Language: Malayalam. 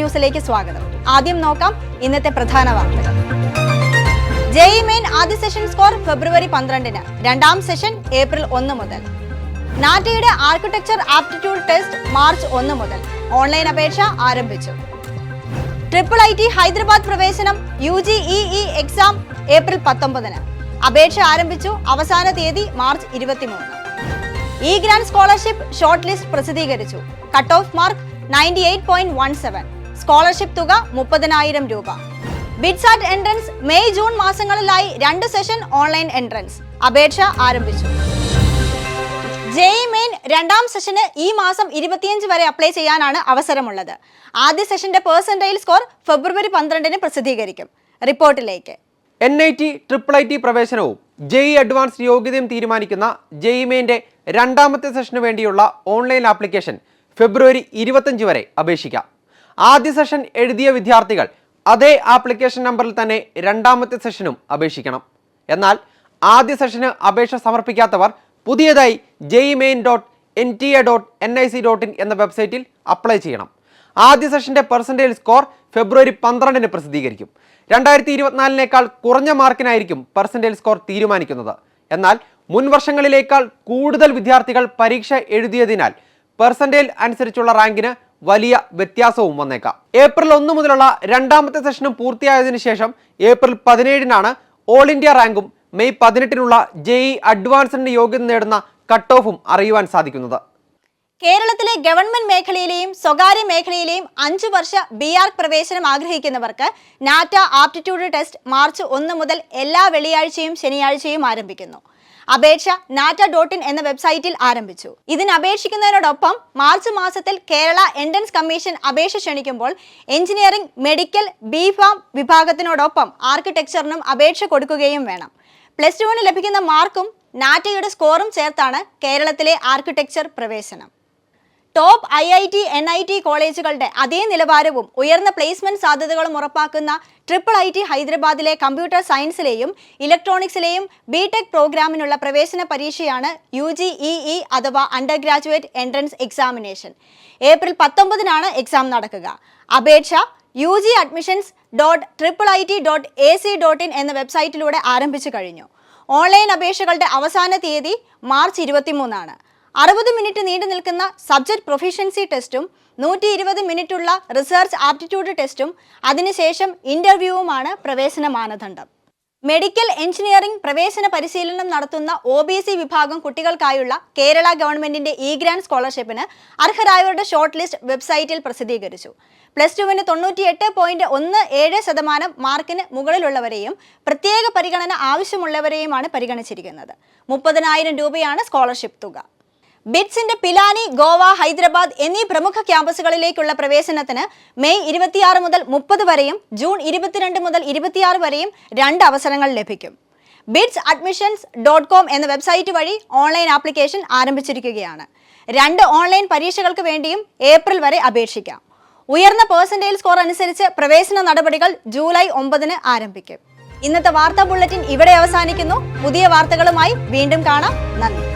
ന്യൂസിലേക്ക് സ്വാഗതം. ആദ്യം നോക്കാം ഇന്നത്തെ പ്രധാന വാർത്തകൾ. ജെഇഇ മെയിൻ ആദ്യ സെഷൻ സ്കോർ ഫെബ്രുവരി 12-ന്, രണ്ടാം സെഷൻ ഏപ്രിൽ 1 മുതൽ. നാറ്റയുടെ ആർക്കിടെക്ചർ ആപ്റ്റിറ്റ്യൂഡ് ടെസ്റ്റ് മാർച്ച് 1 മുതൽ. ഓൺലൈൻ അപേക്ഷ ആരംഭിച്ചു. IIT ഹൈദരാബാദ് പ്രവേശനം UGEE എക്സാം ഏപ്രിൽ 19-ന്. അപേക്ഷ ആരംഭിച്ചു. അവസാന തീയതി March 23. E grant scholarship short list പ്രസിദ്ധീകരിച്ചു. Cut off mark 98.17. സ്കോളർഷിപ്പ് തുക 30,000 രൂപ. ബിഡ്സാറ്റ് എൻട്രൻസ് മെയ് ജൂൺ മാസങ്ങളിലായി 2 സെഷൻ ഓൺലൈൻ എൻട്രൻസ്. അപേക്ഷ ആരംഭിച്ചു. ജെഇഇ മെയിൻ രണ്ടാം സെഷന് ഈ മാസം 25 വരെ അപ്ലൈ ചെയ്യാനാണ് അവസരമുള്ളത്. ആദ്യ സെഷന്റെ പെർസെന്റൈൽ സ്കോർ ഫെബ്രുവരി 12-ന് പ്രസിദ്ധീകരിക്കും. റിപ്പോർട്ടിലേക്ക്. NIT, IIIT പ്രവേശനവും ജെഇഇ അഡ്വാൻസ്ഡ് യോഗ്യതയും തീരുമാനിക്കുന്ന ജെഇഇ മെയിൻ്റെ രണ്ടാമത്തെ സെഷന് വേണ്ടിയുള്ള ഓൺലൈൻ ആപ്ലിക്കേഷൻ ഫെബ്രുവരി 25 വരെ അപേക്ഷിക്കാം. ആദ്യ സെഷൻ എഴുതിയ വിദ്യാർത്ഥികൾ അതേ ആപ്ലിക്കേഷൻ നമ്പറിൽ തന്നെ രണ്ടാമത്തെ സെഷനും അപേക്ഷിക്കണം. എന്നാൽ ആദ്യ സെഷന് അപേക്ഷ സമർപ്പിക്കാത്തവർ പുതിയതായി jeimain.nta.nic.in എന്ന വെബ്സൈറ്റിൽ അപ്ലൈ ചെയ്യണം. ആദ്യ സെഷന്റെ പെർസെന്റേജ് സ്കോർ ഫെബ്രുവരി 12-ന് പ്രസിദ്ധീകരിക്കും. 2024-നേക്കാൾ കുറഞ്ഞ മാർക്കിനായിരിക്കും പെർസെന്റേജ് സ്കോർ തീരുമാനിക്കുന്നത്. എന്നാൽ മുൻ വർഷങ്ങളിലേക്കാൾ കൂടുതൽ വിദ്യാർത്ഥികൾ പരീക്ഷ എഴുതിയതിനാൽ പെർസെന്റേജ് അനുസരിച്ചുള്ള റാങ്കിന് വലിയ വ്യത്യാസവും വന്നേക്കാം. ഏപ്രിൽ 1 മുതലുള്ള രണ്ടാമത്തെ സെഷനും പൂർത്തിയായതിനു ശേഷം ഏപ്രിൽ 17-നാണ് ഓൾ ഇന്ത്യ റാങ്കും മെയ് 18-നുള്ള ജെഇഇ അഡ്വാൻസ്ഡ് യോഗ്യത നേടുന്ന കട്ട് ഓഫും അറിയുവാൻ സാധിക്കുന്നത്. കേരളത്തിലെ ഗവൺമെന്റ് മേഖലയിലെയും സ്വകാര്യ മേഖലയിലെയും 5 വർഷ BArch പ്രവേശനം ആഗ്രഹിക്കുന്നവർക്ക് നാറ്റ ആപ്റ്റിറ്റ്യൂഡ് ടെസ്റ്റ് മാർച്ച് 1 മുതൽ എല്ലാ വെള്ളിയാഴ്ചയും ശനിയാഴ്ചയും ആരംഭിക്കുന്നു. അപേക്ഷ nata.in എന്ന വെബ്സൈറ്റിൽ ആരംഭിച്ചു. ഇതിന് അപേക്ഷിക്കുന്നതിനോടൊപ്പം മാർച്ച് മാസത്തിൽ കേരള എൻട്രൻസ് കമ്മീഷൻ അപേക്ഷ ക്ഷണിക്കുമ്പോൾ എഞ്ചിനീയറിംഗ്, മെഡിക്കൽ, ബിഫാം വിഭാഗത്തിനോടൊപ്പം ആർക്കിടെക്ചറിനും അപേക്ഷ കൊടുക്കുകയും വേണം. +2-ന് ലഭിക്കുന്ന മാർക്കും നാറ്റയുടെ സ്കോറും ചേർത്താണ് കേരളത്തിലെ ആർക്കിടെക്ചർ പ്രവേശനം. ടോപ്പ് IIT, NIT കോളേജുകളുടെ അതേ നിലവാരവും ഉയർന്ന പ്ലേസ്മെന്റ് സാധ്യതകളും ഉറപ്പാക്കുന്ന IIIT ഹൈദരാബാദിലെ കമ്പ്യൂട്ടർ സയൻസിലെയും ഇലക്ട്രോണിക്സിലെയും BTech പ്രോഗ്രാമിനുള്ള പ്രവേശന പരീക്ഷയാണ് UGEE അഥവാ under graduate entrance examination. April 19-നാണ് എക്സാം നടക്കുക. അപേക്ഷ ugadmissions.iit.ac.in എന്ന വെബ്സൈറ്റിലൂടെ ആരംഭിച്ചു കഴിഞ്ഞു. ഓൺലൈൻ അപേക്ഷകളുടെ അവസാന തീയതി മാർച്ച് 23-നാണ്. 60 മിനിറ്റ് നീണ്ടു നിൽക്കുന്ന സബ്ജക്ട് പ്രൊഫിഷ്യൻസി ടെസ്റ്റും 120 മിനിറ്റുള്ള റിസർച്ച് ആപ്റ്റിറ്റ്യൂഡ് ടെസ്റ്റും അതിനുശേഷം ഇന്റർവ്യൂവുമാണ് പ്രവേശന മാനദണ്ഡം. മെഡിക്കൽ എഞ്ചിനീയറിംഗ് പ്രവേശന പരിശീലനം നടത്തുന്ന OBC വിഭാഗം കുട്ടികൾക്കായുള്ള കേരള ഗവൺമെന്റിന്റെ ഇ ഗ്രാൻഡ് സ്കോളർഷിപ്പിന് അർഹരായവരുടെ ഷോർട്ട് ലിസ്റ്റ് വെബ്സൈറ്റിൽ പ്രസിദ്ധീകരിച്ചു. +2-ന് 98.17% മാർക്കിന് മുകളിലുള്ളവരെയും പ്രത്യേക പരിഗണന ആവശ്യമുള്ളവരെയുമാണ് പരിഗണിച്ചിരിക്കുന്നത്. 30,000 രൂപയാണ് സ്കോളർഷിപ്പ് തുക. ബിറ്റ്സിന്റെ പിലാനി, ഗോവ, ഹൈദരാബാദ് എന്നീ പ്രമുഖ ക്യാമ്പസുകളിലേക്കുള്ള പ്രവേശനത്തിന് മെയ് 26 മുതൽ 30 വരെയും ജൂൺ 22 മുതൽ 26 വരെയും 2 അവസരങ്ങൾ ലഭിക്കും. bitsatmissions.com എന്ന വെബ്സൈറ്റ് വഴി ഓൺലൈൻ ആപ്ലിക്കേഷൻ ആരംഭിച്ചിരിക്കുകയാണ്. 2 ഓൺലൈൻ പരീക്ഷകൾക്ക് വേണ്ടിയും ഏപ്രിൽ വരെ അപേക്ഷിക്കാം. ഉയർന്ന പെർസെന്റേജ് സ്കോർ അനുസരിച്ച് പ്രവേശന നടപടികൾ ജൂലൈ 9-ന് ആരംഭിക്കും. ഇന്നത്തെ വാർത്താ ബുള്ളറ്റിൻ ഇവിടെ അവസാനിക്കുന്നു. പുതിയ വാർത്തകളുമായി വീണ്ടും കാണാം. നന്ദി.